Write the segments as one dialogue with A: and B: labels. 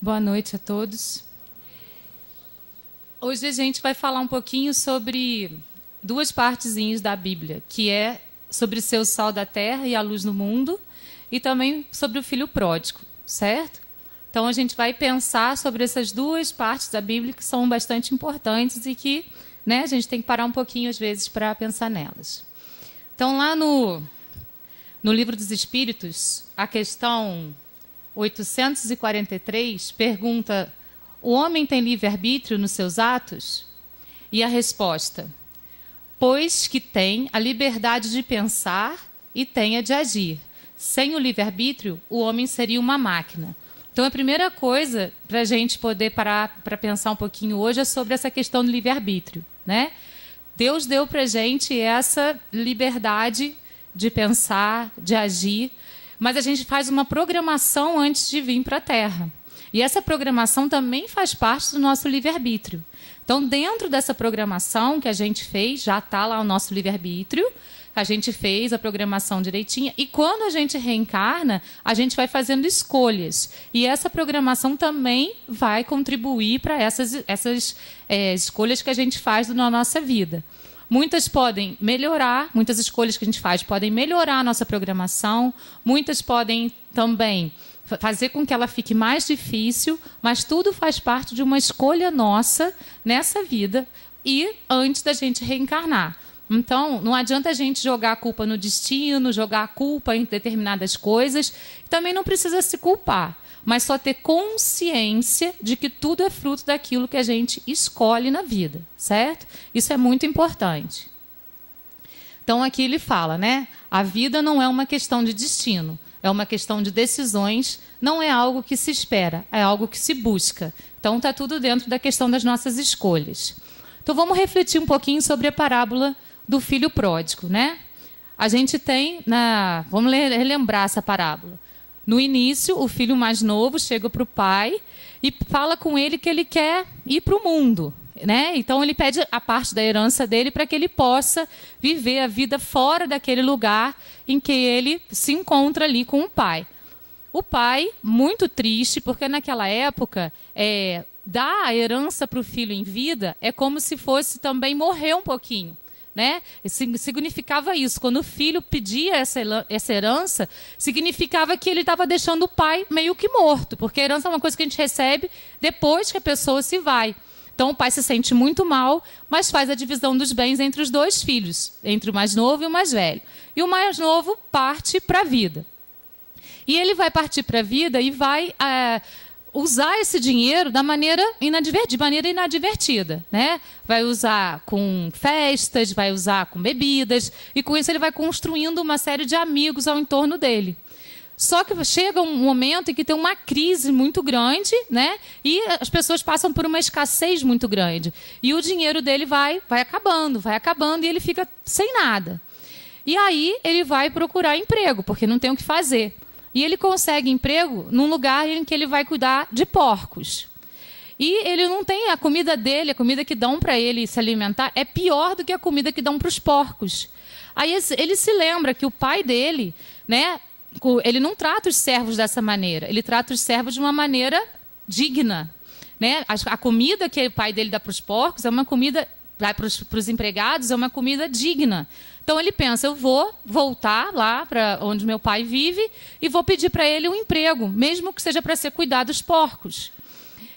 A: Boa noite a todos. Hoje a gente vai falar um pouquinho sobre duas partezinhas da Bíblia, que é sobre ser o sal da terra e a luz no mundo, e também sobre o filho pródigo, certo? Então a gente vai pensar sobre essas duas partes da Bíblia que são bastante importantes e que, né, a gente tem que parar um pouquinho às vezes para pensar nelas. Então lá no Livro dos Espíritos, a questão 843 pergunta: o homem tem livre-arbítrio nos seus atos? E a resposta: pois que tem a liberdade de pensar e tem a de agir. Sem o livre-arbítrio, o homem seria uma máquina. Então, a primeira coisa para a gente poder parar para pensar um pouquinho hoje é sobre essa questão do livre-arbítrio, né? Deus deu para a gente essa liberdade de pensar, de agir, mas a gente faz uma programação antes de vir para a Terra. E essa programação também faz parte do nosso livre-arbítrio. Então, dentro dessa programação que a gente fez, já está lá o nosso livre-arbítrio, a gente fez a programação direitinha, e quando a gente reencarna, a gente vai fazendo escolhas. E essa programação também vai contribuir para essas escolhas que a gente faz na nossa vida. Muitas podem melhorar, muitas escolhas que a gente faz podem melhorar a nossa programação, muitas podem também fazer com que ela fique mais difícil, mas tudo faz parte de uma escolha nossa nessa vida e antes da gente reencarnar. Então, não adianta a gente jogar a culpa no destino, jogar a culpa em determinadas coisas, também não precisa se culpar, mas só ter consciência de que tudo é fruto daquilo que a gente escolhe na vida, certo? Isso é muito importante. Então, aqui ele fala, né? A vida não é uma questão de destino, é uma questão de decisões, não é algo que se espera, é algo que se busca. Então, está tudo dentro da questão das nossas escolhas. Então, vamos refletir um pouquinho sobre a parábola do filho pródigo, né? A gente tem, vamos relembrar essa parábola. No início, o filho mais novo chega para o pai e fala com ele que ele quer ir para o mundo, né? Então, ele pede a parte da herança dele para que ele possa viver a vida fora daquele lugar em que ele se encontra ali com o pai. O pai, muito triste, porque naquela época, dar a herança para o filho em vida é como se fosse também morrer um pouquinho, né? Significava isso. Quando o filho pedia essa herança, significava que ele estava deixando o pai meio que morto, porque a herança é uma coisa que a gente recebe depois que a pessoa se vai. Então, o pai se sente muito mal, mas faz a divisão dos bens entre os dois filhos, entre o mais novo e o mais velho. E o mais novo parte para a vida. E ele vai partir para a vida e vai usar esse dinheiro de maneira inadvertida, né? Vai usar com festas, vai usar com bebidas, e com isso ele vai construindo uma série de amigos ao entorno dele. Só que chega um momento em que tem uma crise muito grande, né? E as pessoas passam por uma escassez muito grande. E o dinheiro dele vai acabando, e ele fica sem nada. E aí ele vai procurar emprego, porque não tem o que fazer. E ele consegue emprego num lugar em que ele vai cuidar de porcos. E ele não tem a comida dele, a comida que dão para ele se alimentar, é pior do que a comida que dão para os porcos. Aí ele se lembra que o pai dele, né, ele não trata os servos dessa maneira, ele trata os servos de uma maneira digna, né? A comida que o pai dele dá para os porcos é uma comida, para os empregados, é uma comida digna. Então, ele pensa, eu vou voltar lá para onde meu pai vive e vou pedir para ele um emprego, mesmo que seja para ser cuidar dos porcos.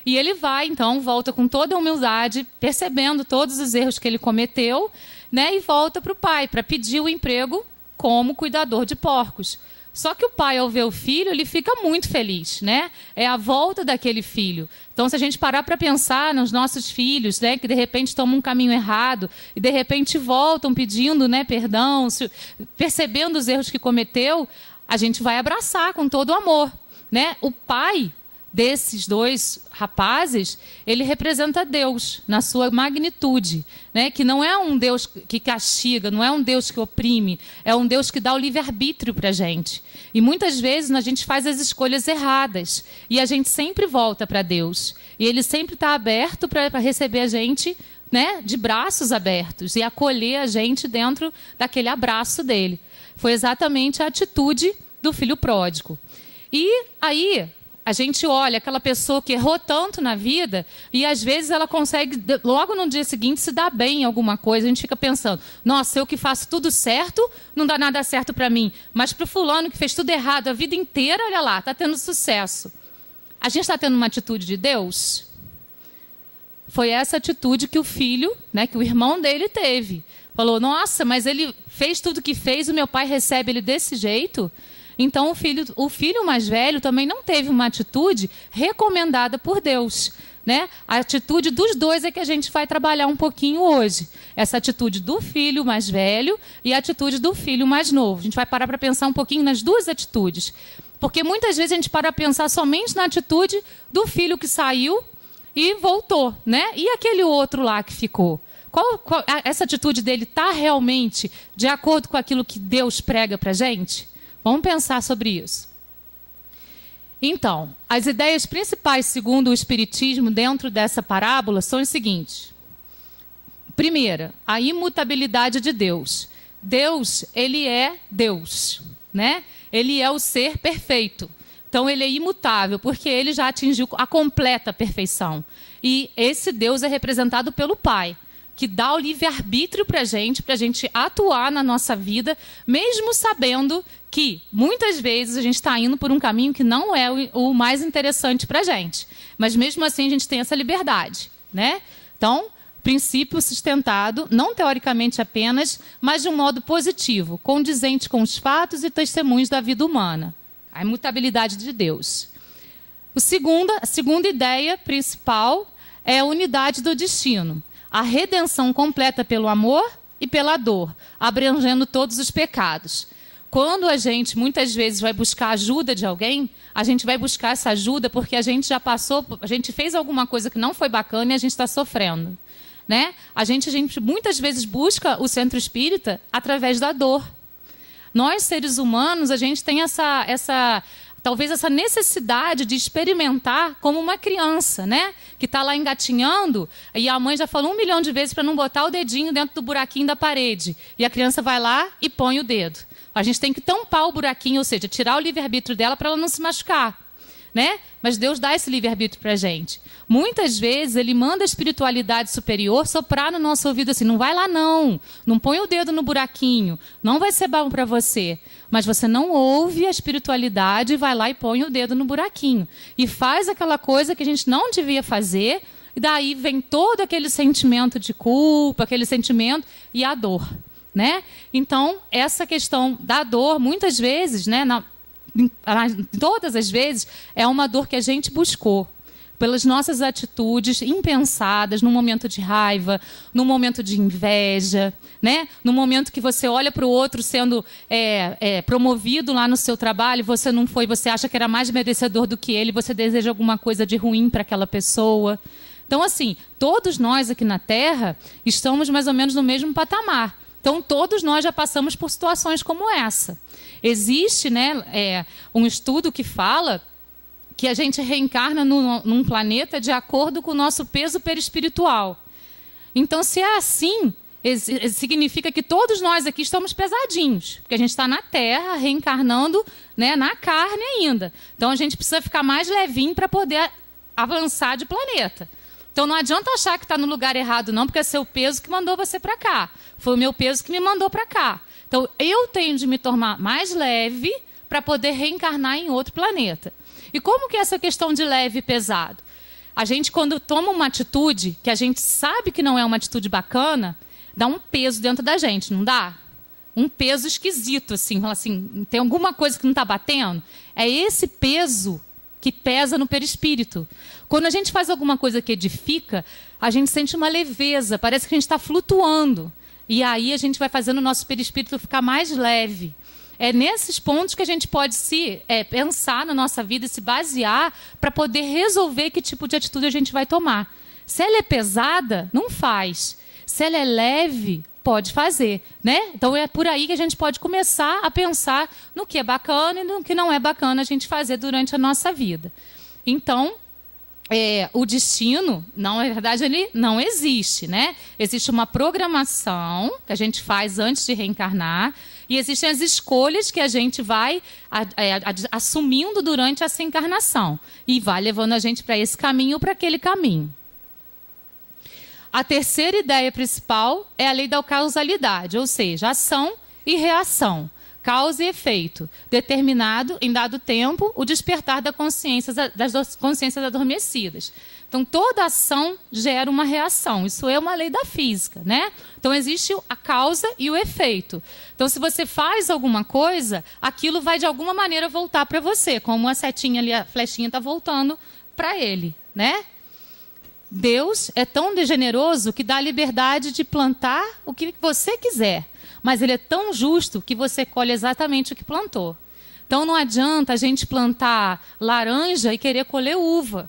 A: E ele vai, então, volta com toda a humildade, percebendo todos os erros que ele cometeu, né, e volta para o pai, para pedir o emprego como cuidador de porcos. Só que o pai, ao ver o filho, ele fica muito feliz, né? É a volta daquele filho. Então, se a gente parar para pensar nos nossos filhos, né, que de repente tomam um caminho errado e de repente voltam pedindo, né, perdão, percebendo os erros que cometeu, a gente vai abraçar com todo o amor, né? O pai desses dois rapazes, ele representa Deus na sua magnitude, né? Que não é um Deus que castiga, não é um Deus que oprime, é um Deus que dá o livre-arbítrio para a gente. E muitas vezes a gente faz as escolhas erradas e a gente sempre volta para Deus. E Ele sempre está aberto para receber a gente, né, de braços abertos e acolher a gente dentro daquele abraço dele. Foi exatamente a atitude do filho pródigo. E aí A gente olha aquela pessoa que errou tanto na vida e às vezes ela consegue, logo no dia seguinte, se dar bem em alguma coisa. A gente fica pensando, nossa, eu que faço tudo certo, não dá nada certo para mim. Mas para o fulano que fez tudo errado a vida inteira, olha lá, está tendo sucesso. A gente está tendo uma atitude de Deus? Foi essa atitude que o filho, né, que o irmão dele teve. Falou, nossa, mas ele fez tudo que fez, o meu pai recebe ele desse jeito? Então, o filho mais velho também não teve uma atitude recomendada por Deus, né? A atitude dos dois é que a gente vai trabalhar um pouquinho hoje. Essa atitude do filho mais velho e a atitude do filho mais novo. A gente vai parar para pensar um pouquinho nas duas atitudes. Porque muitas vezes a gente para pensar somente na atitude do filho que saiu e voltou, né? E aquele outro lá que ficou? Essa atitude dele está realmente de acordo com aquilo que Deus prega para a gente? Vamos pensar sobre isso. Então, as ideias principais, segundo o Espiritismo, dentro dessa parábola, são as seguintes. Primeira, a imutabilidade de Deus. Deus, ele é Deus, né? Ele é o ser perfeito. Então, ele é imutável, porque ele já atingiu a completa perfeição. E esse Deus é representado pelo Pai, que dá o livre-arbítrio para a gente atuar na nossa vida, mesmo sabendo que, muitas vezes, a gente está indo por um caminho que não é o mais interessante para a gente. Mas, mesmo assim, a gente tem essa liberdade, né? Então, princípio sustentado, não teoricamente apenas, mas de um modo positivo, condizente com os fatos e testemunhos da vida humana. A imutabilidade de Deus. A segunda ideia principal é a unidade do destino. A redenção completa pelo amor e pela dor, abrangendo todos os pecados. Quando a gente, muitas vezes, vai buscar ajuda de alguém, a gente vai buscar essa ajuda porque a gente já passou, a gente fez alguma coisa que não foi bacana e a gente está sofrendo, né? A gente muitas vezes busca o centro espírita através da dor. Nós, seres humanos, a gente tem talvez essa necessidade de experimentar como uma criança, né? Que está lá engatinhando e a mãe já falou 1 milhão de vezes para não botar o dedinho dentro do buraquinho da parede. E a criança vai lá e põe o dedo. A gente tem que tampar o buraquinho, ou seja, tirar o livre-arbítrio dela para ela não se machucar, né? Mas Deus dá esse livre-arbítrio para a gente. Muitas vezes ele manda a espiritualidade superior soprar no nosso ouvido assim, não vai lá não põe o dedo no buraquinho, não vai ser bom para você. Mas você não ouve a espiritualidade e vai lá e põe o dedo no buraquinho. E faz aquela coisa que a gente não devia fazer, e daí vem todo aquele sentimento de culpa, aquele sentimento e a dor, né? Então, essa questão da dor, muitas vezes, né, todas as vezes, é uma dor que a gente buscou pelas nossas atitudes impensadas, num momento de raiva, num momento de inveja, né? No momento que você olha para o outro sendo promovido lá no seu trabalho, você não foi, você acha que era mais merecedor do que ele, você deseja alguma coisa de ruim para aquela pessoa. Então, assim, todos nós aqui na Terra estamos mais ou menos no mesmo patamar. Então, todos nós já passamos por situações como essa. Existe, né, um estudo que fala que a gente reencarna num planeta de acordo com o nosso peso perispiritual. Então, se é assim, significa que todos nós aqui estamos pesadinhos, porque a gente está na Terra, reencarnando, né, na carne ainda. Então, a gente precisa ficar mais levinho para poder avançar de planeta. Então, não adianta achar que está no lugar errado, não, porque é seu peso que mandou você para cá. Foi o meu peso que me mandou para cá. Então, eu tenho de me tornar mais leve para poder reencarnar em outro planeta. E como que é essa questão de leve e pesado? A gente, quando toma uma atitude que a gente sabe que não é uma atitude bacana, dá um peso dentro da gente, não dá? Um peso esquisito, assim, fala assim, tem alguma coisa que não está batendo? É esse peso que pesa no perispírito. Quando a gente faz alguma coisa que edifica, a gente sente uma leveza, parece que a gente está flutuando. E aí a gente vai fazendo o nosso perispírito ficar mais leve. É nesses pontos que a gente pode pensar na nossa vida e se basear para poder resolver que tipo de atitude a gente vai tomar. Se ela é pesada, não faz. Se ela é leve, pode fazer, né? Então é por aí que a gente pode começar a pensar no que é bacana e no que não é bacana a gente fazer durante a nossa vida. Então, o destino, não, na verdade, ele não existe, né? Existe uma programação que a gente faz antes de reencarnar e existem as escolhas que a gente vai assumindo durante essa encarnação e vai levando a gente para esse caminho ou para aquele caminho. A terceira ideia principal é a lei da causalidade, ou seja, ação e reação. Causa e efeito, determinado em dado tempo o despertar das consciências adormecidas. Então, toda ação gera uma reação. Isso é uma lei da física, né? Então, existe a causa e o efeito. Então, se você faz alguma coisa, aquilo vai de alguma maneira voltar para você, como a setinha ali, a flechinha está voltando para ele, né? Deus é tão generoso que dá a liberdade de plantar o que você quiser. Mas ele é tão justo que você colhe exatamente o que plantou. Então não adianta a gente plantar laranja e querer colher uva.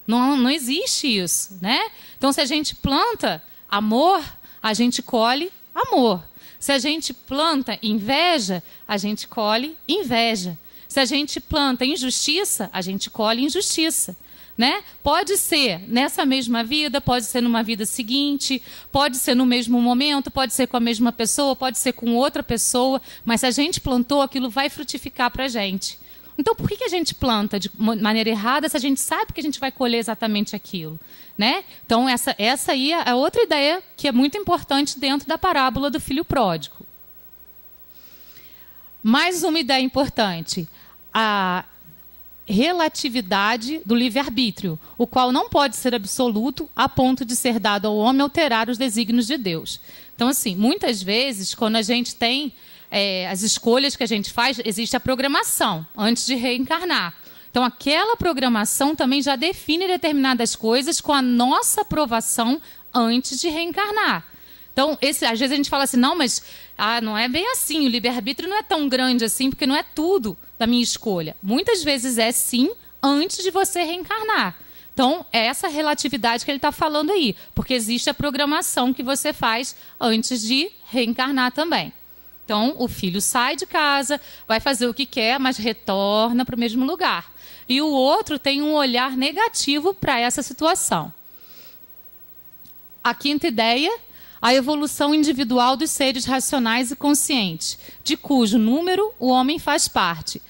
A: Não existe isso, né? Então se a gente planta amor, a gente colhe amor. Se a gente planta inveja, a gente colhe inveja. Se a gente planta injustiça, a gente colhe injustiça. Né? Pode ser nessa mesma vida, pode ser numa vida seguinte, pode ser no mesmo momento, pode ser com a mesma pessoa, pode ser com outra pessoa, mas se a gente plantou, aquilo vai frutificar para a gente. Então, por que a gente planta de maneira errada se a gente sabe que a gente vai colher exatamente aquilo? Né? Então, essa aí é outra ideia que é muito importante dentro da parábola do filho pródigo. Mais uma ideia importante. A relatividade do livre-arbítrio, o qual não pode ser absoluto a ponto de ser dado ao homem alterar os desígnios de Deus. Então, assim, muitas vezes, quando a gente tem as escolhas que a gente faz, existe a programação antes de reencarnar. Então, aquela programação também já define determinadas coisas com a nossa aprovação antes de reencarnar. Então, às vezes a gente fala assim, não, mas não é bem assim, o livre-arbítrio não é tão grande assim, porque não é tudo da minha escolha. Muitas vezes é sim, antes de você reencarnar. Então, é essa relatividade que ele está falando aí, porque existe a programação que você faz antes de reencarnar também. Então, o filho sai de casa, vai fazer o que quer, mas retorna para o mesmo lugar. E o outro tem um olhar negativo para essa situação. A quinta ideia, a evolução individual dos seres racionais e conscientes, de cujo número o homem faz parte,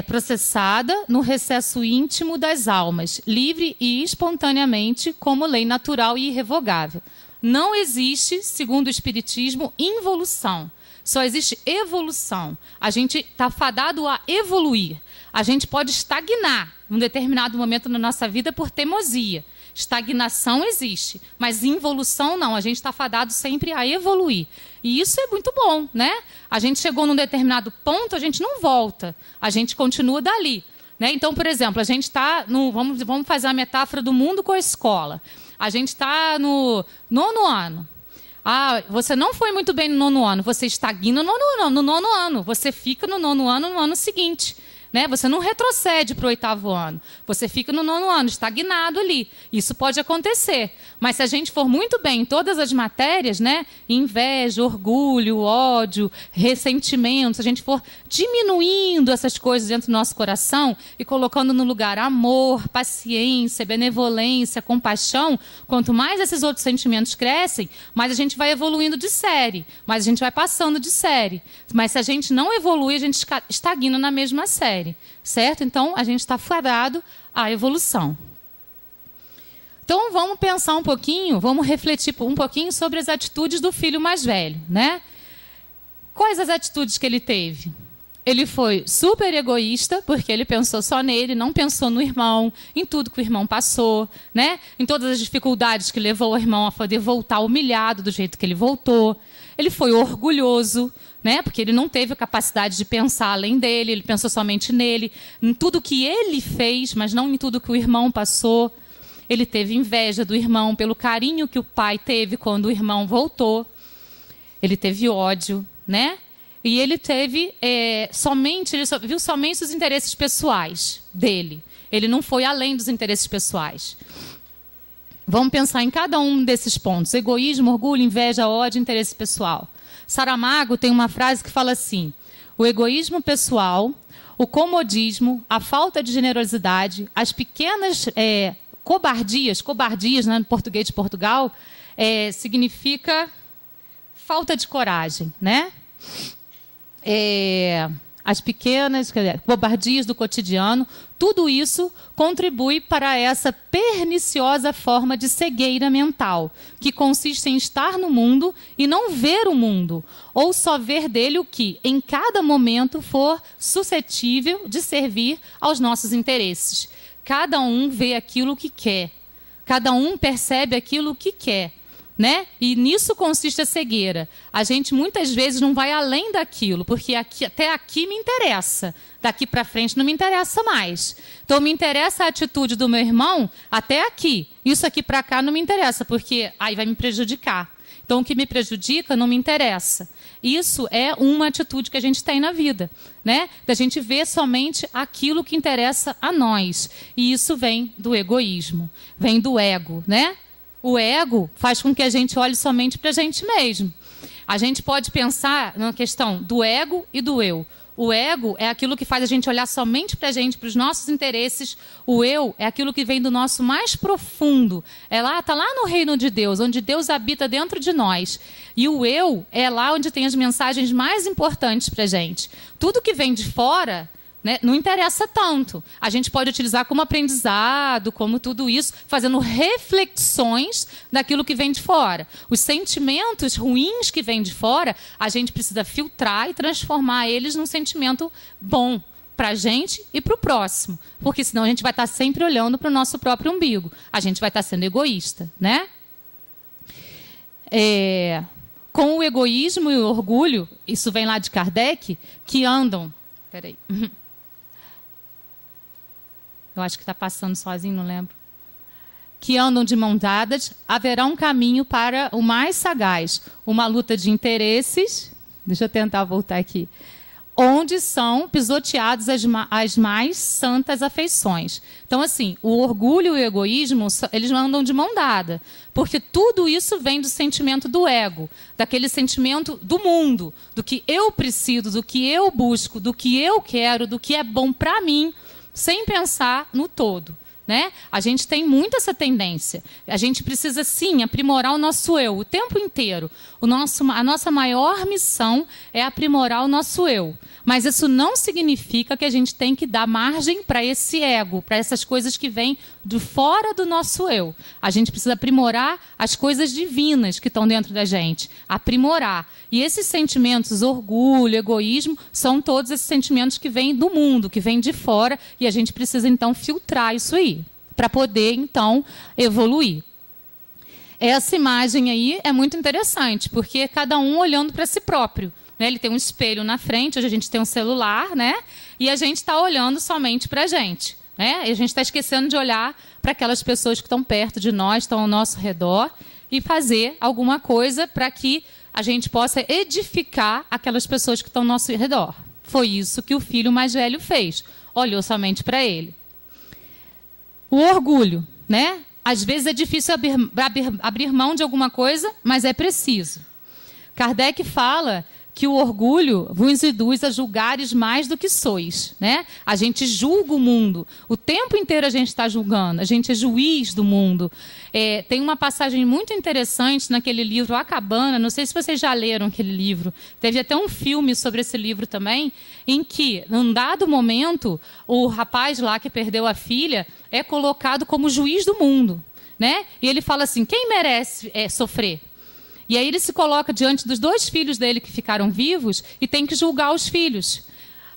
A: processada no recesso íntimo das almas, livre e espontaneamente, como lei natural e irrevogável. Não existe, segundo o Espiritismo, involução. Só existe evolução. A gente está fadado a evoluir. A gente pode estagnar num determinado momento na nossa vida por teimosia. Estagnação existe, mas involução não. A gente está fadado sempre a evoluir. E isso é muito bom, né? A gente chegou num determinado ponto, a gente não volta. A gente continua dali. Né? Então, por exemplo, a gente está no... Vamos fazer a metáfora do mundo com a escola. A gente está no 9º ano. Você não foi muito bem no 9º ano. Você estagna no 9º ano. Você fica no 9º ano no ano seguinte. Né? Você não retrocede para o 8º ano. Você fica no 9º ano, estagnado ali. Isso pode acontecer. Mas se a gente for muito bem em todas as matérias, né? Inveja, orgulho, ódio, ressentimento, se a gente for diminuindo essas coisas dentro do nosso coração e colocando no lugar amor, paciência, benevolência, compaixão, quanto mais esses outros sentimentos crescem, mais a gente vai evoluindo de série, mais a gente vai passando de série. Mas se a gente não evolui, a gente estagna na mesma série. Certo? Então, a gente está fadado à evolução. Então, vamos pensar um pouquinho, vamos refletir um pouquinho sobre as atitudes do filho mais velho. Né? Quais as atitudes que ele teve? Ele foi super egoísta, porque ele pensou só nele, não pensou no irmão, em tudo que o irmão passou, né? Em todas as dificuldades que levou o irmão a poder voltar humilhado do jeito que ele voltou. Ele foi orgulhoso, né? Porque ele não teve a capacidade de pensar além dele, ele pensou somente nele, em tudo que ele fez, mas não em tudo que o irmão passou. Ele teve inveja do irmão pelo carinho que o pai teve quando o irmão voltou. Ele teve ódio, né? E ele teve ele viu somente os interesses pessoais dele. Ele não foi além dos interesses pessoais. Vamos pensar em cada um desses pontos: egoísmo, orgulho, inveja, ódio, interesse pessoal. Saramago tem uma frase que fala assim: o egoísmo pessoal, o comodismo, a falta de generosidade, as pequenas cobardias, né, no português de Portugal, significa falta de coragem, né? As pequenas cobardias do cotidiano, tudo isso contribui para essa perniciosa forma de cegueira mental, que consiste em estar no mundo e não ver o mundo, ou só ver dele o que, em cada momento, for suscetível de servir aos nossos interesses. Cada um vê aquilo que quer, cada um percebe aquilo que quer. Né? E nisso consiste a cegueira. A gente muitas vezes não vai além daquilo, porque até aqui me interessa, daqui para frente não me interessa mais. Então me interessa a atitude do meu irmão até aqui. Isso aqui para cá não me interessa, porque aí vai me prejudicar. Então o que me prejudica não me interessa. Isso é uma atitude que a gente tem na vida, né? Da gente ver somente aquilo que interessa a nós. E isso vem do egoísmo, vem do ego, né? O ego faz com que a gente olhe somente para a gente mesmo. A gente pode pensar na questão do ego e do eu. O ego é aquilo que faz a gente olhar somente para a gente, para os nossos interesses. O eu é aquilo que vem do nosso mais profundo. Está lá no reino de Deus, onde Deus habita dentro de nós. E o eu é lá onde tem as mensagens mais importantes para a gente. Tudo que vem de fora, né, não interessa tanto. A gente pode utilizar como aprendizado, como tudo isso, fazendo reflexões daquilo que vem de fora. Os sentimentos ruins que vêm de fora, a gente precisa filtrar e transformar eles num sentimento bom para a gente e para o próximo. Porque senão a gente vai estar sempre olhando para o nosso próprio umbigo. A gente vai estar sendo egoísta, né? Com o egoísmo e o orgulho, isso vem lá de Kardec, que andam... Peraí. Eu acho que está passando sozinho, não lembro. Que andam de mão dadas, haverá um caminho para o mais sagaz. Uma luta de interesses, deixa eu tentar voltar aqui, onde são pisoteadas as mais santas afeições. Então, assim, o orgulho e o egoísmo, eles andam de mão dada, porque tudo isso vem do sentimento do ego, daquele sentimento do mundo, do que eu preciso, do que eu busco, do que eu quero, do que é bom para mim, sem pensar no todo. Né? A gente tem muito essa tendência. A gente precisa, sim, aprimorar o nosso eu o tempo inteiro. A nossa maior missão é aprimorar o nosso eu. Mas isso não significa que a gente tem que dar margem para esse ego, para essas coisas que vêm de fora do nosso eu. A gente precisa aprimorar as coisas divinas que estão dentro da gente. Aprimorar. E esses sentimentos, orgulho, egoísmo, são todos esses sentimentos que vêm do mundo, que vêm de fora, e a gente precisa, então, filtrar isso aí, para poder, então, evoluir. Essa imagem aí é muito interessante, porque é cada um olhando para si próprio. Né? Ele tem um espelho na frente, hoje a gente tem um celular, né? E a gente está olhando somente para a gente. Né? E a gente está esquecendo de olhar para aquelas pessoas que estão perto de nós, estão ao nosso redor, e fazer alguma coisa para que a gente possa edificar aquelas pessoas que estão ao nosso redor. Foi isso que o filho mais velho fez. Olhou somente para ele. O orgulho, né? Às vezes é difícil abrir mão de alguma coisa, mas é preciso. Kardec fala que o orgulho vos induz a julgares mais do que sois. Né? A gente julga o mundo. O tempo inteiro a gente está julgando. A gente é juiz do mundo. Tem uma passagem muito interessante naquele livro A Cabana. Não sei se vocês já leram aquele livro. Teve até um filme sobre esse livro também, em que, num dado momento, o rapaz lá que perdeu a filha é colocado como juiz do mundo. Né? E ele fala assim, quem merece sofrer? E aí ele se coloca diante dos 2 filhos dele que ficaram vivos e tem que julgar os filhos.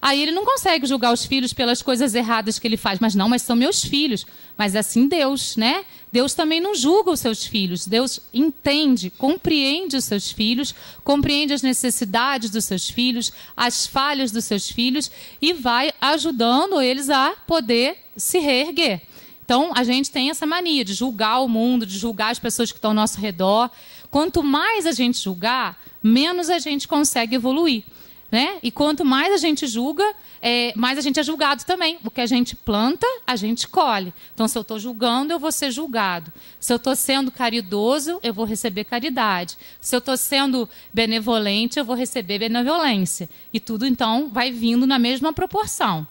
A: Aí ele não consegue julgar os filhos pelas coisas erradas que ele faz. Mas são meus filhos. Mas assim Deus, né? Deus também não julga os seus filhos. Deus entende, compreende os seus filhos, compreende as necessidades dos seus filhos, as falhas dos seus filhos e vai ajudando eles a poder se reerguer. Então, a gente tem essa mania de julgar o mundo, de julgar as pessoas que estão ao nosso redor. Quanto mais a gente julgar, menos a gente consegue evoluir. né? E quanto mais a gente julga, mais a gente é julgado também. O que a gente planta, a gente colhe. Então, se eu estou julgando, eu vou ser julgado. Se eu estou sendo caridoso, eu vou receber caridade. Se eu estou sendo benevolente, eu vou receber benevolência. E tudo, então, vai vindo na mesma proporção.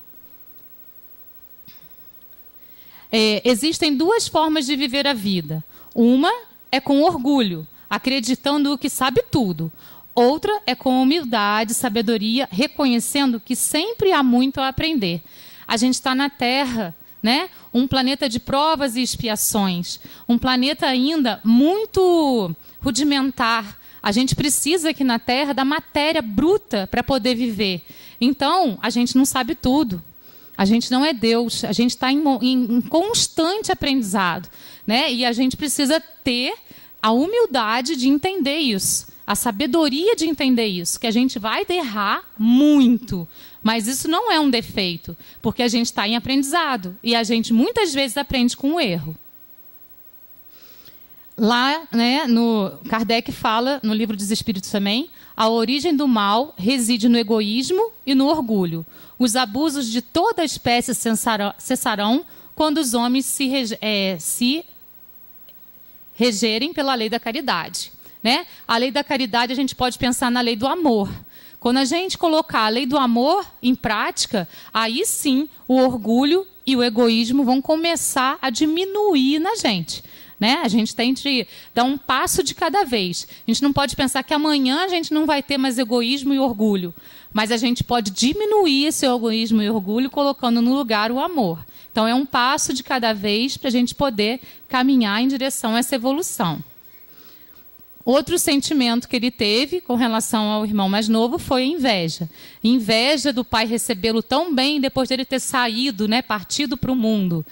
A: Existem duas formas de viver a vida. Uma é com orgulho, acreditando que sabe tudo. Outra é com humildade, sabedoria, reconhecendo que sempre há muito a aprender. A gente está na Terra, né? Um planeta de provas e expiações. Um planeta ainda muito rudimentar. A gente precisa aqui na Terra da matéria bruta para poder viver. Então, a gente não sabe tudo. A gente não é Deus. A gente está em constante aprendizado, né? E a gente precisa ter a humildade de entender isso. A sabedoria de entender isso, que a gente vai errar muito, mas isso não é um defeito, porque a gente está em aprendizado e a gente muitas vezes aprende com o erro. Lá, né, Kardec fala, no Livro dos Espíritos também, a origem do mal reside no egoísmo e no orgulho. Os abusos de toda a espécie cessarão quando os homens se regerem pela lei da caridade. Né? A lei da caridade, a gente pode pensar na lei do amor. Quando a gente colocar a lei do amor em prática, aí sim o orgulho e o egoísmo vão começar a diminuir na gente. Né? A gente tem de dar um passo de cada vez. A gente não pode pensar que amanhã a gente não vai ter mais egoísmo e orgulho. Mas a gente pode diminuir esse egoísmo e orgulho colocando no lugar o amor. Então é um passo de cada vez para a gente poder caminhar em direção a essa evolução. Outro sentimento que ele teve com relação ao irmão mais novo foi a inveja. Inveja do pai recebê-lo tão bem depois dele ter saído, né, partido para o mundo.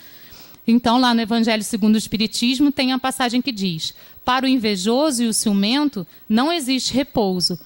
A: Então, lá no Evangelho segundo o Espiritismo, tem a passagem que diz: para o invejoso e o ciumento não existe repouso.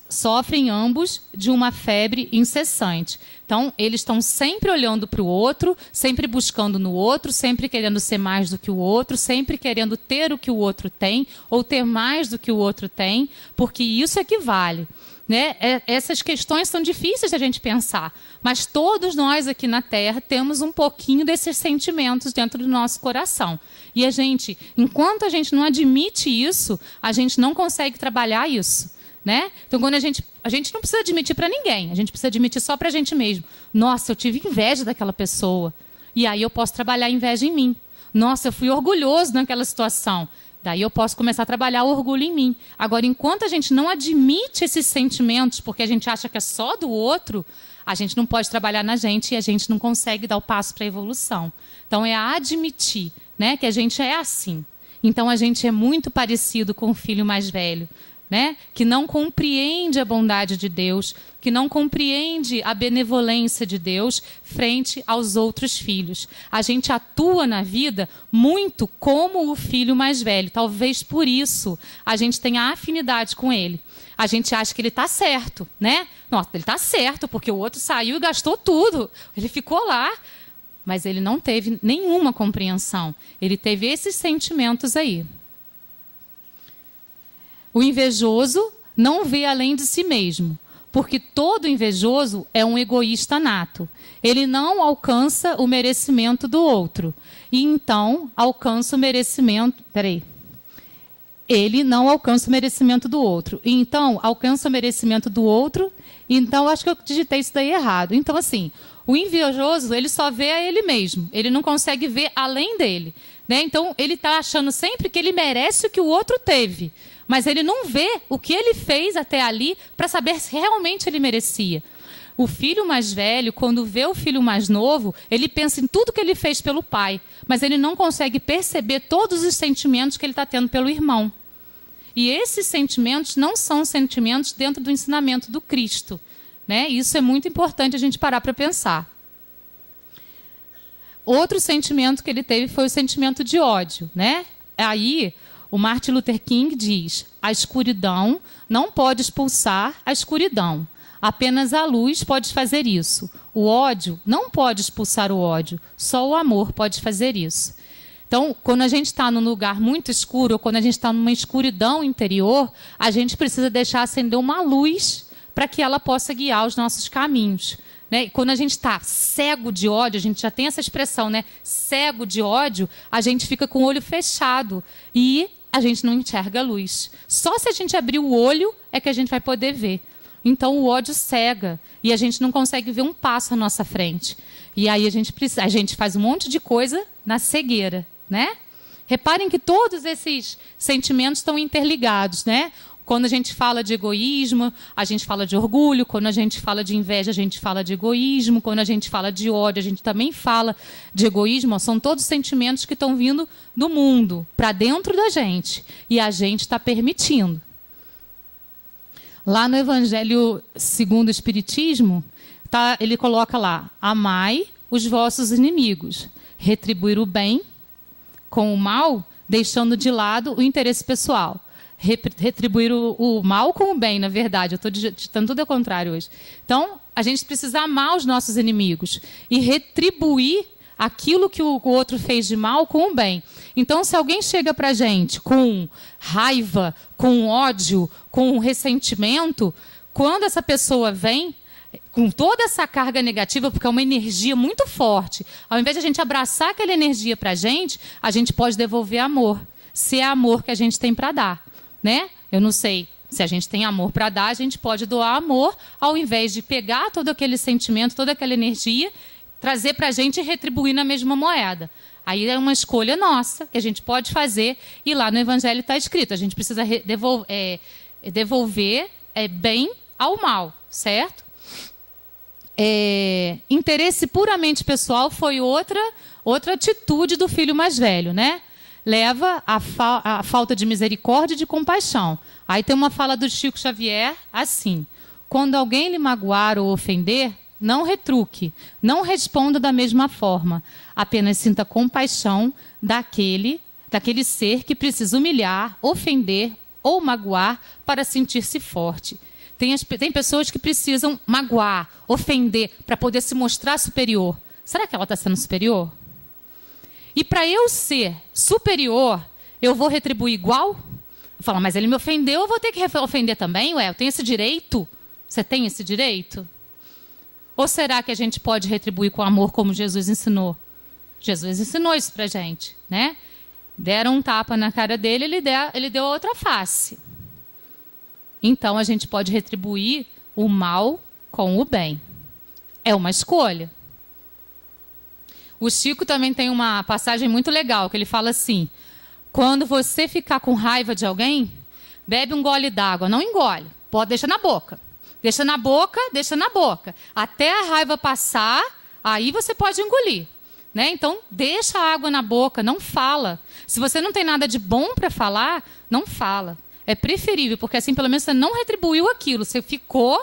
A: Sofrem ambos de uma febre incessante. Então, eles estão sempre olhando para o outro, sempre buscando no outro, sempre querendo ser mais do que o outro, sempre querendo ter o que o outro tem, ou ter mais do que o outro tem, porque isso é que vale. Né? Essas questões são difíceis de a gente pensar, mas todos nós aqui na Terra temos um pouquinho desses sentimentos dentro do nosso coração. E a gente, enquanto a gente não admite isso, a gente não consegue trabalhar isso. Né? Então, quando a gente não precisa admitir para ninguém, a gente precisa admitir só para a gente mesmo. Nossa, eu tive inveja daquela pessoa. E aí eu posso trabalhar a inveja em mim. Nossa, eu fui orgulhoso naquela situação. Daí eu posso começar a trabalhar o orgulho em mim. Agora, enquanto a gente não admite esses sentimentos, porque a gente acha que é só do outro, a gente não pode trabalhar na gente e a gente não consegue dar o passo para a evolução. Então, é admitir, né, que a gente é assim. Então, a gente é muito parecido com o filho mais velho. Né? Que não compreende a bondade de Deus, que não compreende a benevolência de Deus frente aos outros filhos. A gente atua na vida muito como o filho mais velho. Talvez por isso a gente tenha afinidade com ele. A gente acha que ele está certo, né? Nossa, ele está certo, porque o outro saiu e gastou tudo. Ele ficou lá, mas ele não teve nenhuma compreensão. Ele teve esses sentimentos aí. O invejoso não vê além de si mesmo, porque todo invejoso é um egoísta nato. Ele não alcança o merecimento do outro. E então alcança o merecimento... Ele não alcança o merecimento do outro. E então alcança o merecimento do outro. Então, acho que eu digitei isso daí errado. Então, assim, o invejoso, ele só vê a ele mesmo. Ele não consegue ver além dele. Né? Então, ele está achando sempre que ele merece o que o outro teve. Mas ele não vê o que ele fez até ali para saber se realmente ele merecia. O filho mais velho, quando vê o filho mais novo, ele pensa em tudo que ele fez pelo pai, mas ele não consegue perceber todos os sentimentos que ele está tendo pelo irmão. E esses sentimentos não são sentimentos dentro do ensinamento do Cristo. Né? Isso é muito importante a gente parar para pensar. Outro sentimento que ele teve foi o sentimento de ódio. Né? Aí... o Martin Luther King diz: a escuridão não pode expulsar a escuridão. Apenas a luz pode fazer isso. O ódio não pode expulsar o ódio. Só o amor pode fazer isso. Então, quando a gente está num lugar muito escuro, ou quando a gente está numa escuridão interior, a gente precisa deixar acender uma luz para que ela possa guiar os nossos caminhos. Né? E quando a gente está cego de ódio, a gente já tem essa expressão, né? Cego de ódio, a gente fica com o olho fechado e a gente não enxerga a luz. Só se a gente abrir o olho é que a gente vai poder ver. Então o ódio cega e a gente não consegue ver um passo à nossa frente. E aí a gente faz um monte de coisa na cegueira, né? Reparem que todos esses sentimentos estão interligados, né? Quando a gente fala de egoísmo, a gente fala de orgulho. Quando a gente fala de inveja, a gente fala de egoísmo. Quando a gente fala de ódio, a gente também fala de egoísmo. São todos sentimentos que estão vindo do mundo para dentro da gente. E a gente está permitindo. Lá no Evangelho segundo o Espiritismo, ele coloca lá: amai os vossos inimigos, retribuir o bem com o mal, deixando de lado o interesse pessoal. Retribuir o mal com o bem, na verdade. Eu estou digitando tudo ao contrário hoje. Então, a gente precisa amar os nossos inimigos e retribuir aquilo que o outro fez de mal com o bem. Então, se alguém chega para a gente com raiva, com ódio, com ressentimento, quando essa pessoa vem com toda essa carga negativa, porque é uma energia muito forte, ao invés de a gente abraçar aquela energia para a gente pode devolver amor, se é amor que a gente tem para dar. Né? Eu não sei, se a gente tem amor para dar, a gente pode doar amor, ao invés de pegar todo aquele sentimento, toda aquela energia, trazer para a gente e retribuir na mesma moeda. Aí é uma escolha nossa, que a gente pode fazer, e lá no Evangelho está escrito, a gente precisa devolver bem ao mal, certo? Interesse puramente pessoal foi outra atitude do filho mais velho, né? Leva à falta de misericórdia e de compaixão. Aí tem uma fala do Chico Xavier assim: quando alguém lhe magoar ou ofender, não retruque, não responda da mesma forma, apenas sinta compaixão daquele ser que precisa humilhar, ofender ou magoar para sentir-se forte. Tem pessoas que precisam magoar, ofender, para poder se mostrar superior. Será que ela está sendo superior? E para eu ser superior, eu vou retribuir igual? Fala, mas ele me ofendeu, eu vou ter que ofender também? Ué, eu tenho esse direito? Você tem esse direito? Ou será que a gente pode retribuir com amor como Jesus ensinou? Jesus ensinou isso para a gente, né? Deram um tapa na cara dele, ele deu a outra face. Então a gente pode retribuir o mal com o bem. É uma escolha. O Chico também tem uma passagem muito legal, que ele fala assim: quando você ficar com raiva de alguém, bebe um gole d'água. Não engole, pode deixar na boca. Deixa na boca, deixa na boca. Até a raiva passar, aí você pode engolir. Né? Então, deixa a água na boca, não fala. Se você não tem nada de bom para falar, não fala. É preferível, porque assim pelo menos você não retribuiu aquilo. Você ficou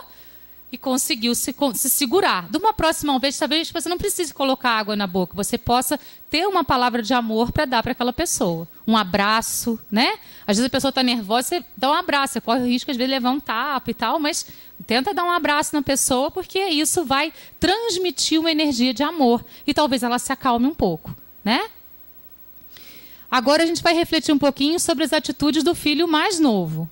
A: e conseguiu se segurar. De uma próxima vez, talvez você não precise colocar água na boca. Você possa ter uma palavra de amor para dar para aquela pessoa. Um abraço, né? Às vezes a pessoa está nervosa, você dá um abraço. Você corre o risco, às vezes, de levar um tapa e tal, mas tenta dar um abraço na pessoa, porque isso vai transmitir uma energia de amor. E talvez ela se acalme um pouco, né? Agora a gente vai refletir um pouquinho sobre as atitudes do filho mais novo.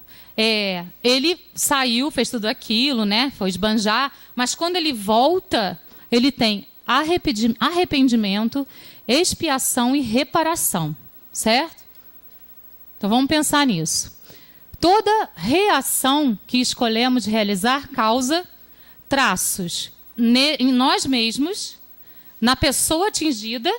A: Ele saiu, fez tudo aquilo, né? Foi esbanjar, mas quando ele volta, ele tem arrependimento, expiação e reparação, certo? Então vamos pensar nisso. Toda reação que escolhemos realizar causa traços em nós mesmos, na pessoa atingida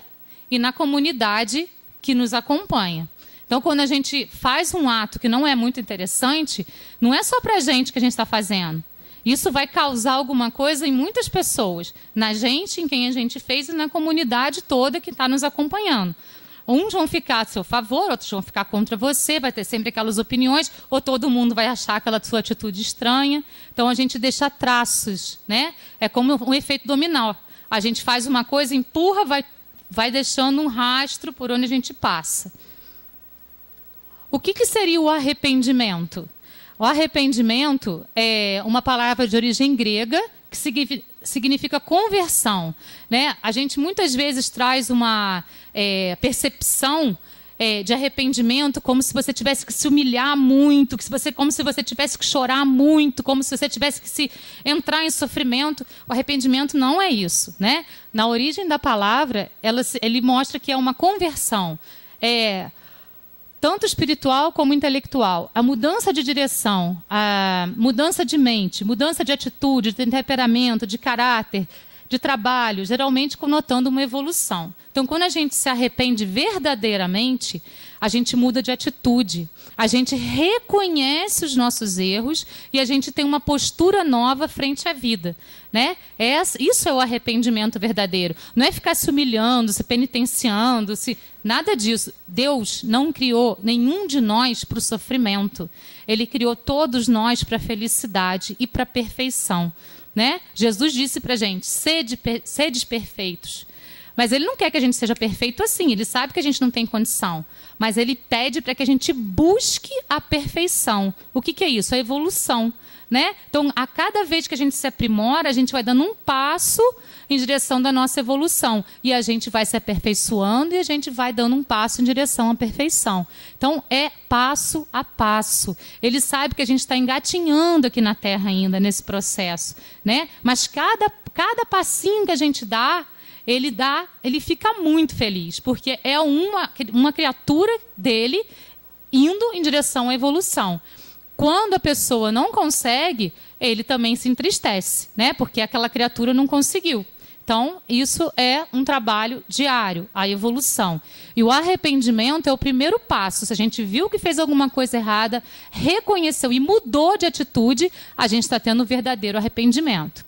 A: e na comunidade que nos acompanha. Então, quando a gente faz um ato que não é muito interessante, não é só para a gente que a gente está fazendo. Isso vai causar alguma coisa em muitas pessoas. Na gente, em quem a gente fez e na comunidade toda que está nos acompanhando. Uns vão ficar a seu favor, outros vão ficar contra você, vai ter sempre aquelas opiniões, ou todo mundo vai achar aquela sua atitude estranha. Então, a gente deixa traços, né? É como um efeito dominó. A gente faz uma coisa, empurra, vai deixando um rastro por onde a gente passa. O que seria o arrependimento? O arrependimento é uma palavra de origem grega que significa conversão, né? A gente muitas vezes traz uma percepção de arrependimento como se você tivesse que se humilhar muito, como se você tivesse que chorar muito, como se você tivesse que se entrar em sofrimento. O arrependimento não é isso, né? Na origem da palavra, ele mostra que é uma conversão, tanto espiritual como intelectual. A mudança de direção, a mudança de mente, mudança de atitude, de temperamento, de caráter, de trabalho, geralmente conotando uma evolução. Então, quando a gente se arrepende verdadeiramente, a gente muda de atitude, a gente reconhece os nossos erros e a gente tem uma postura nova frente à vida, né? Isso é o arrependimento verdadeiro. Não é ficar se humilhando, se penitenciando, nada disso. Deus não criou nenhum de nós para o sofrimento. Ele criou todos nós para a felicidade e para a perfeição. Né? Jesus disse para a gente, sedes perfeitos. Mas ele não quer que a gente seja perfeito assim, ele sabe que a gente não tem condição. Mas ele pede para que a gente busque a perfeição. O que é isso? A evolução. Né? Então, a cada vez que a gente se aprimora, a gente vai dando um passo em direção da nossa evolução. E a gente vai se aperfeiçoando e a gente vai dando um passo em direção à perfeição. Então, é passo a passo. Ele sabe que a gente está engatinhando aqui na Terra ainda, nesse processo. Né? Mas cada passinho que a gente dá, ele fica muito feliz, porque é uma criatura dele indo em direção à evolução. Quando a pessoa não consegue, ele também se entristece, né? Porque aquela criatura não conseguiu. Então, isso é um trabalho diário, a evolução. E o arrependimento é o primeiro passo. Se a gente viu que fez alguma coisa errada, reconheceu e mudou de atitude, a gente está tendo o verdadeiro arrependimento.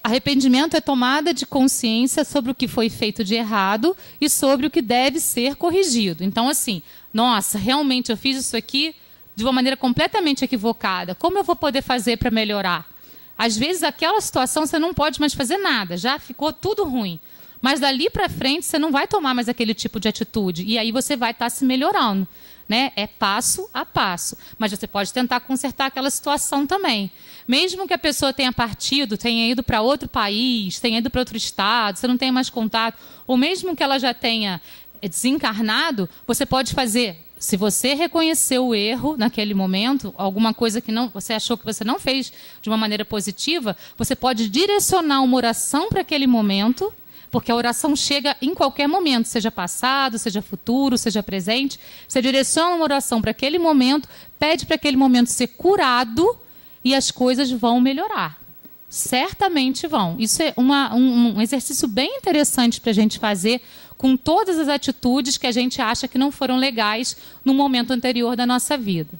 A: Arrependimento é tomada de consciência sobre o que foi feito de errado e sobre o que deve ser corrigido. Então, assim, nossa, realmente eu fiz isso aqui de uma maneira completamente equivocada. Como eu vou poder fazer para melhorar? Às vezes, aquela situação você não pode mais fazer nada, já ficou tudo ruim. Mas dali para frente você não vai tomar mais aquele tipo de atitude. E aí você vai estar se melhorando. Né? É passo a passo. Mas você pode tentar consertar aquela situação também. Mesmo que a pessoa tenha partido, tenha ido para outro país, tenha ido para outro estado, você não tenha mais contato, ou mesmo que ela já tenha desencarnado, você pode fazer. Se você reconheceu o erro naquele momento, alguma coisa que você achou que você não fez de uma maneira positiva, você pode direcionar uma oração para aquele momento, porque a oração chega em qualquer momento, seja passado, seja futuro, seja presente. Você direciona uma oração para aquele momento, pede para aquele momento ser curado e as coisas vão melhorar. Certamente vão. Isso é um exercício bem interessante para a gente fazer com todas as atitudes que a gente acha que não foram legais no momento anterior da nossa vida.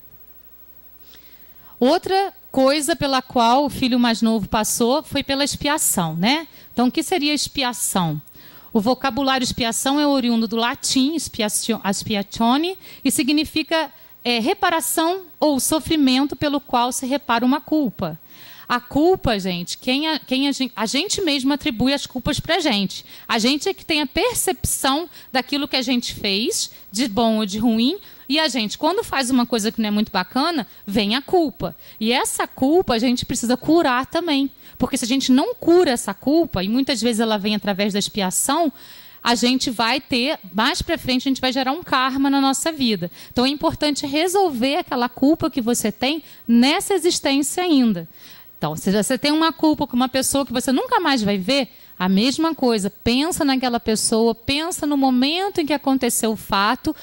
A: Outra coisa pela qual o filho mais novo passou foi pela expiação, né? Então, o que seria expiação? O vocabulário expiação é oriundo do latim, expiatione, e significa reparação ou sofrimento pelo qual se repara uma culpa. A culpa, gente, a gente mesmo atribui as culpas para a gente. A gente é que tem a percepção daquilo que a gente fez, de bom ou de ruim, e a gente, quando faz uma coisa que não é muito bacana, vem a culpa. E essa culpa a gente precisa curar também. Porque se a gente não cura essa culpa, e muitas vezes ela vem através da expiação, a gente vai ter, mais para frente, a gente vai gerar um karma na nossa vida. Então é importante resolver aquela culpa que você tem nessa existência ainda. Então, se você tem uma culpa com uma pessoa que você nunca mais vai ver, a mesma coisa, pensa naquela pessoa, pensa no momento em que aconteceu o fato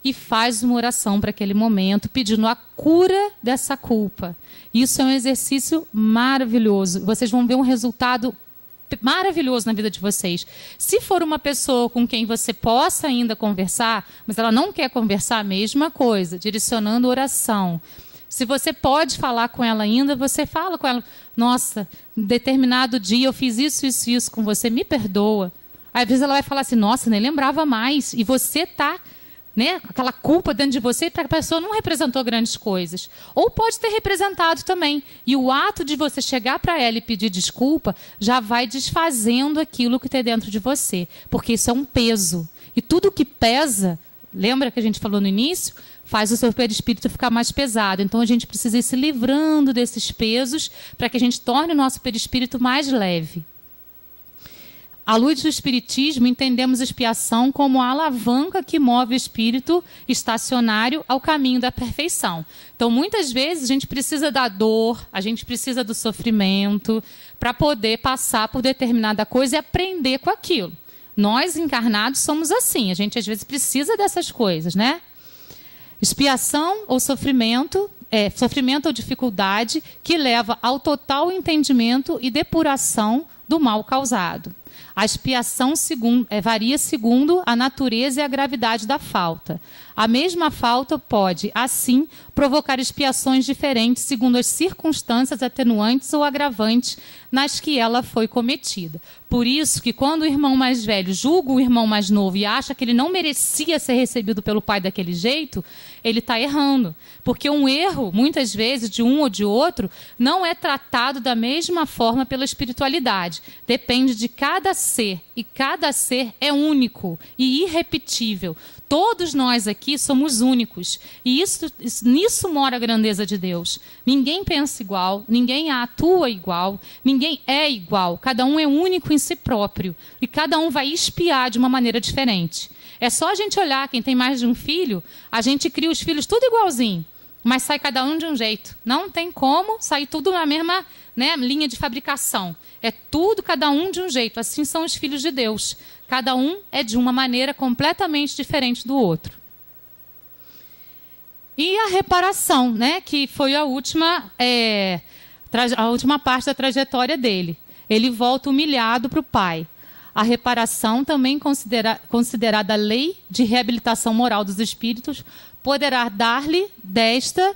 A: e faz uma oração para aquele momento, pedindo a cura dessa culpa. Isso é um exercício maravilhoso. Vocês vão ver um resultado maravilhoso na vida de vocês. Se for uma pessoa com quem você possa ainda conversar, mas ela não quer conversar, a mesma coisa, direcionando oração. Se você pode falar com ela ainda, você fala com ela. Nossa, em determinado dia eu fiz isso, isso, isso com você, me perdoa. Aí, às vezes ela vai falar assim, nossa, nem lembrava mais. E você está, né, aquela culpa dentro de você, para a pessoa não representou grandes coisas. Ou pode ter representado também. E o ato de você chegar para ela e pedir desculpa já vai desfazendo aquilo que tem dentro de você. Porque isso é um peso. E tudo que pesa, lembra que a gente falou no início? Faz o seu perispírito ficar mais pesado. Então, a gente precisa ir se livrando desses pesos para que a gente torne o nosso perispírito mais leve. À luz do Espiritismo, entendemos expiação como a alavanca que move o espírito estacionário ao caminho da perfeição. Então, muitas vezes, a gente precisa da dor, a gente precisa do sofrimento para poder passar por determinada coisa e aprender com aquilo. Nós, encarnados, somos assim. A gente, às vezes, precisa dessas coisas, né? Expiação ou sofrimento, sofrimento ou dificuldade que leva ao total entendimento e depuração do mal causado. A expiação varia segundo a natureza e a gravidade da falta. A mesma falta pode, assim, provocar expiações diferentes segundo as circunstâncias atenuantes ou agravantes nas que ela foi cometida. Por isso que quando o irmão mais velho julga o irmão mais novo e acha que ele não merecia ser recebido pelo pai daquele jeito, ele está errando. Porque um erro, muitas vezes, de um ou de outro, não é tratado da mesma forma pela espiritualidade. Depende de cada ser, e cada ser é único e irrepetível. Todos nós aqui somos únicos. E nisso mora a grandeza de Deus. Ninguém pensa igual, ninguém atua igual, ninguém é igual. Cada um é único em si próprio. E cada um vai expiar de uma maneira diferente. É só a gente olhar, quem tem mais de um filho, a gente cria os filhos tudo igualzinho. Mas sai cada um de um jeito. Não tem como sair tudo na mesma, né, linha de fabricação. É tudo, cada um de um jeito. Assim são os filhos de Deus. Cada um é de uma maneira completamente diferente do outro. E a reparação, né, que foi a última parte da trajetória dele. Ele volta humilhado para o pai. A reparação, também considerada lei de reabilitação moral dos espíritos, poderá dar-lhe desta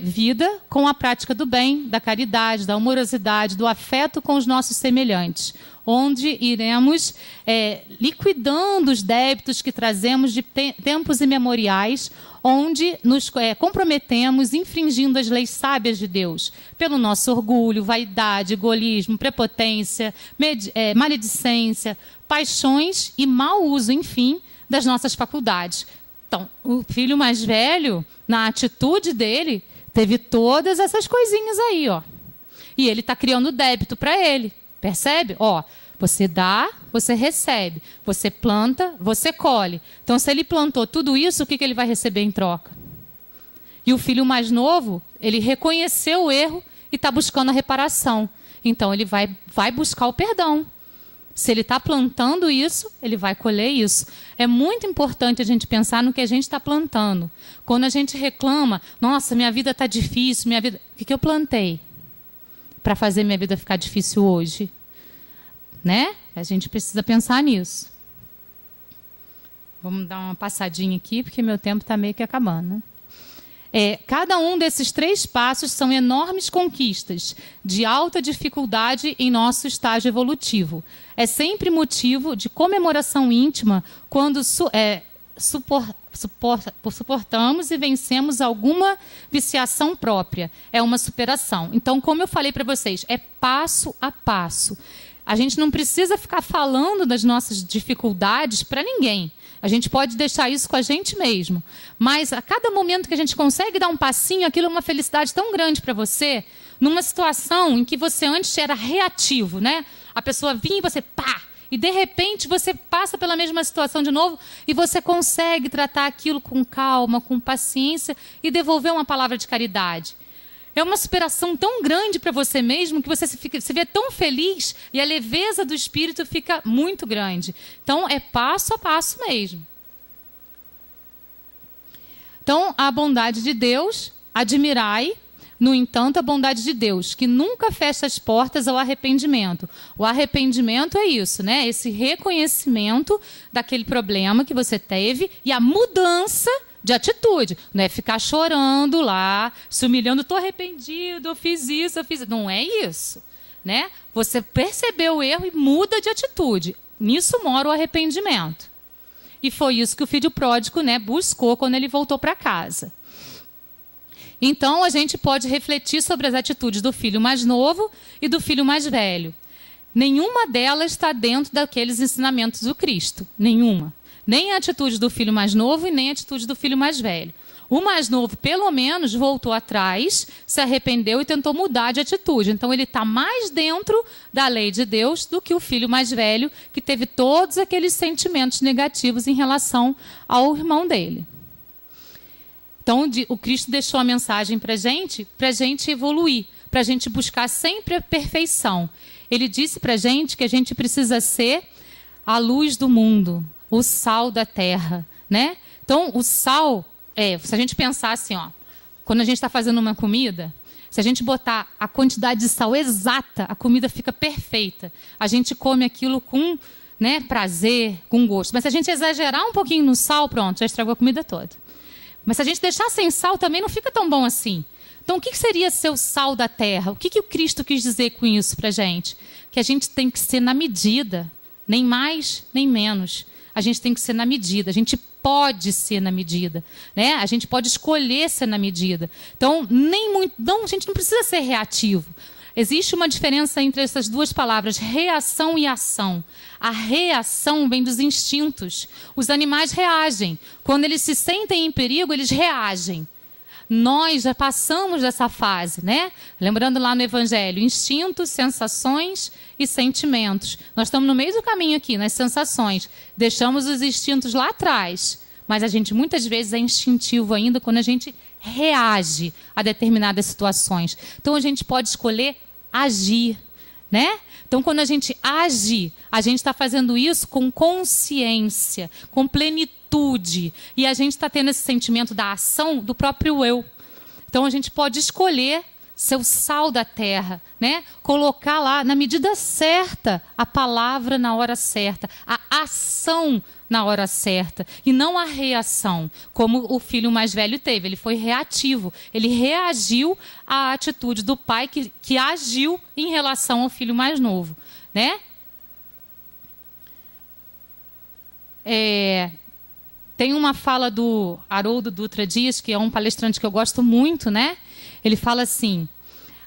A: vida com a prática do bem, da caridade, da amorosidade, do afeto com os nossos semelhantes, onde iremos liquidando os débitos que trazemos de tempos imemoriais, onde nos comprometemos infringindo as leis sábias de Deus, pelo nosso orgulho, vaidade, egoísmo, prepotência, maledicência, paixões e mau uso, enfim, das nossas faculdades. Então, o filho mais velho, na atitude dele, teve todas essas coisinhas aí, ó. E ele está criando débito para ele. Percebe? Ó, você dá, você recebe. Você planta, você colhe. Então, se ele plantou tudo isso, o que ele vai receber em troca? E o filho mais novo, ele reconheceu o erro e está buscando a reparação. Então, ele vai buscar o perdão. Se ele está plantando isso, ele vai colher isso. É muito importante a gente pensar no que a gente está plantando. Quando a gente reclama, nossa, minha vida está difícil, o que eu plantei para fazer minha vida ficar difícil hoje? Né? A gente precisa pensar nisso. Vamos dar uma passadinha aqui, porque meu tempo está meio que acabando, né? Cada um desses 3 passos são enormes conquistas de alta dificuldade em nosso estágio evolutivo. É sempre motivo de comemoração íntima quando suportamos e vencemos alguma viciação própria. É uma superação. Então, como eu falei para vocês, é passo a passo. A gente não precisa ficar falando das nossas dificuldades para ninguém. A gente pode deixar isso com a gente mesmo. Mas a cada momento que a gente consegue dar um passinho, aquilo é uma felicidade tão grande para você, numa situação em que você antes era reativo, né? A pessoa vinha e você, pá! E, de repente, você passa pela mesma situação de novo e você consegue tratar aquilo com calma, com paciência e devolver uma palavra de caridade. É uma superação tão grande para você mesmo que você se vê tão feliz e a leveza do espírito fica muito grande. Então, é passo a passo mesmo. Então, a bondade de Deus, admirai, no entanto, a bondade de Deus, que nunca fecha as portas ao arrependimento. O arrependimento é isso, né? Esse reconhecimento daquele problema que você teve e a mudança de atitude, não é ficar chorando lá, se humilhando, estou arrependido, eu fiz isso, eu fiz isso. Não é isso, né? Você percebeu o erro e muda de atitude. Nisso mora o arrependimento. E foi isso que o filho pródigo, né, buscou quando ele voltou para casa. Então, a gente pode refletir sobre as atitudes do filho mais novo e do filho mais velho. Nenhuma delas está dentro daqueles ensinamentos do Cristo. Nenhuma. Nem a atitude do filho mais novo e nem a atitude do filho mais velho. O mais novo, pelo menos, voltou atrás, se arrependeu e tentou mudar de atitude. Então, ele está mais dentro da lei de Deus do que o filho mais velho, que teve todos aqueles sentimentos negativos em relação ao irmão dele. Então, o Cristo deixou a mensagem para a gente evoluir, para a gente buscar sempre a perfeição. Ele disse para a gente que a gente precisa ser a luz do mundo, o sal da terra, né? Então, o sal, se a gente pensar assim, ó, quando a gente está fazendo uma comida, se a gente botar a quantidade de sal exata, a comida fica perfeita. A gente come aquilo com, né, prazer, com gosto. Mas se a gente exagerar um pouquinho no sal, pronto, já estragou a comida toda. Mas se a gente deixar sem sal, também não fica tão bom assim. Então, o que seria ser o sal da terra? O que o Cristo quis dizer com isso para a gente? Que a gente tem que ser na medida, nem mais, nem menos. A gente tem que ser na medida, a gente pode ser na medida, né? A gente pode escolher ser na medida. Então, a gente não precisa ser reativo. Existe uma diferença entre essas duas palavras, reação e ação. A reação vem dos instintos. Os animais reagem. Quando eles se sentem em perigo, eles reagem. Nós já passamos dessa fase, né? Lembrando lá no Evangelho, instintos, sensações e sentimentos. Nós estamos no meio do caminho aqui, nas sensações. Deixamos os instintos lá atrás, mas a gente muitas vezes é instintivo ainda quando a gente reage a determinadas situações. Então a gente pode escolher agir, né? Então quando a gente age, a gente está fazendo isso com consciência, com plenitude. E a gente está tendo esse sentimento da ação do próprio eu. Então a gente pode escolher ser o sal da terra, né? Colocar lá na medida certa a palavra na hora certa, a ação na hora certa e não a reação, como o filho mais velho teve. Ele foi reativo, ele reagiu à atitude do pai que agiu em relação ao filho mais novo, né? Tem uma fala do Haroldo Dutra Dias, que é um palestrante que eu gosto muito, né? Ele fala assim: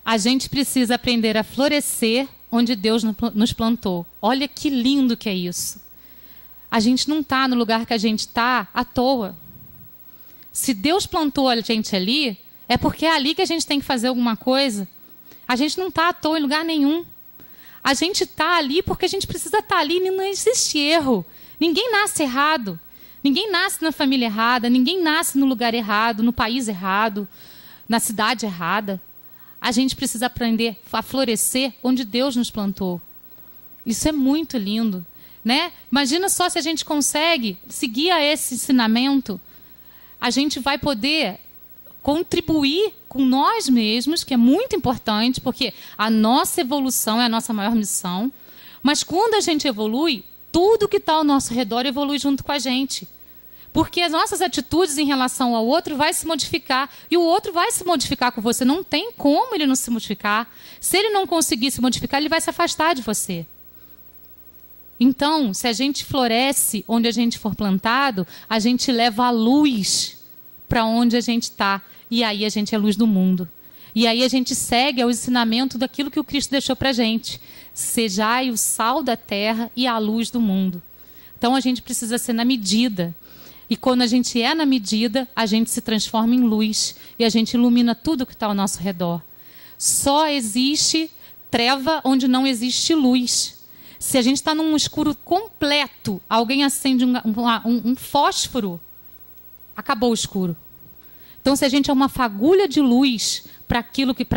A: a gente precisa aprender a florescer onde Deus nos plantou. Olha que lindo que é isso. A gente não está no lugar que a gente está à toa. Se Deus plantou a gente ali, é porque é ali que a gente tem que fazer alguma coisa. A gente não está à toa em lugar nenhum. A gente está ali porque a gente precisa estar ali e não existe erro. Ninguém nasce errado. Ninguém nasce na família errada. Ninguém nasce no lugar errado, no país errado, na cidade errada. A gente precisa aprender a florescer onde Deus nos plantou. Isso é muito lindo, né? Imagina só se a gente consegue seguir a esse ensinamento, a gente vai poder contribuir com nós mesmos, que é muito importante, porque a nossa evolução é a nossa maior missão. Mas quando a gente evolui, tudo que está ao nosso redor evolui junto com a gente. Porque as nossas atitudes em relação ao outro vai se modificar. E o outro vai se modificar com você. Não tem como ele não se modificar. Se ele não conseguir se modificar, ele vai se afastar de você. Então, se a gente floresce onde a gente for plantado, a gente leva a luz para onde a gente está. E aí a gente é a luz do mundo. E aí a gente segue ao ensinamento daquilo que o Cristo deixou para a gente. Sejai o sal da terra e a luz do mundo. Então a gente precisa ser na medida. E quando a gente é na medida, a gente se transforma em luz. E a gente ilumina tudo que está ao nosso redor. Só existe treva onde não existe luz. Se a gente está num escuro completo, alguém acende um fósforo, acabou o escuro. Então, se a gente é uma fagulha de luz para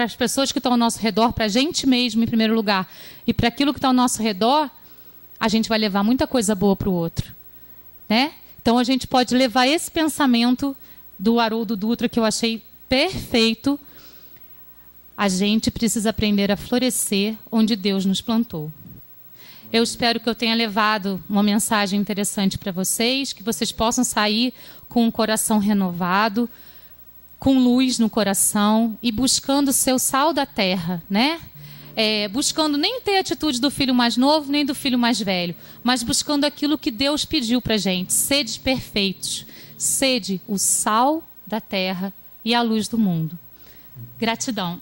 A: as pessoas que estão ao nosso redor, para a gente mesmo, em primeiro lugar, e para aquilo que está ao nosso redor, a gente vai levar muita coisa boa para o outro, né? Então, a gente pode levar esse pensamento do Haroldo Dutra, que eu achei perfeito. A gente precisa aprender a florescer onde Deus nos plantou. Eu espero que eu tenha levado uma mensagem interessante para vocês, que vocês possam sair com um coração renovado, com luz no coração e buscando o seu sal da terra, né? Buscando nem ter a atitude do filho mais novo, nem do filho mais velho, mas buscando aquilo que Deus pediu para a gente. Sede perfeitos, sede o sal da terra e a luz do mundo. Gratidão.